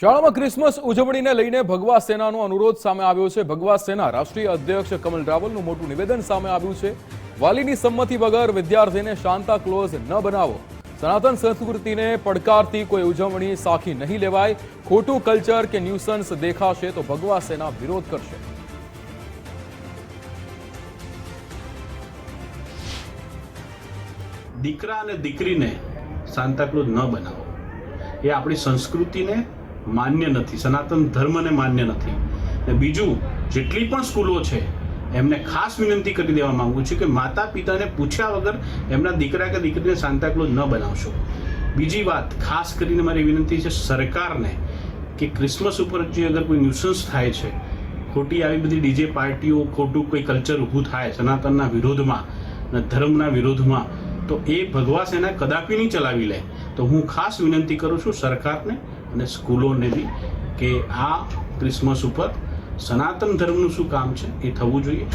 શાળામાં ક્રિસમસ ઉજવણીને લઈને ભગવા સેનાનો અનુરોધ સામે આવ્યો છે। ભગવા સેના રાષ્ટ્રીય અધ્યક્ષ કમલ રાવલનું મોટું નિવેદન સામે આવ્યું છે। વાલીની સંમતિ વગર વિદ્યાર્થીને સાન્તા ક્લોઝ ન બનાવો। સનાતન સંસ્કૃતિને પડકારતી કોઈ ઉજવણી સાખી નહીં લેવાય। ખોટું કલ્ચર કે ન્યુસન્સ દેખાશે તો ભગવા સેના વિરોધ કરશે। દીકરા અને દીકરીને સાન્તાક્લોઝ ન બનાવો એ આપણી સંસ્કૃતિને માન્ય નથી, સનાતન ધર્મને માન્ય નથી। અને બીજું, જેટલી પણ સ્કૂલો છે એમને ખાસ વિનંતી કરી દેવા માંગુ છું કે માતા પિતાને પૂછ્યા વગર એમના દીકરા કે દીકરીને સાન્તાક્લોઝ ન બનાવશો। બીજી વાત, ખાસ કરીને મારી વિનંતી છે સરકારને કે ક્રિસમસ ઉપર જે અગર કોઈ ન્યુસન્સ થાય છે, ખોટી આવી બધી ડીજે પાર્ટીઓ, ખોટું કોઈ કલ્ચર ઊભું થાય સનાતનના વિરોધમાં અને ધર્મના વિરોધમાં, તો એ ભગવા સેના કદાપી નહીં ચલાવી લે। તો હું ખાસ વિનંતી કરું છું સરકારને અને સ્કૂલોને બી કે આ ક્રિસમસ ઉપર સનાતન ધર્મનું શું કામ છે એ થવું જોઈએ।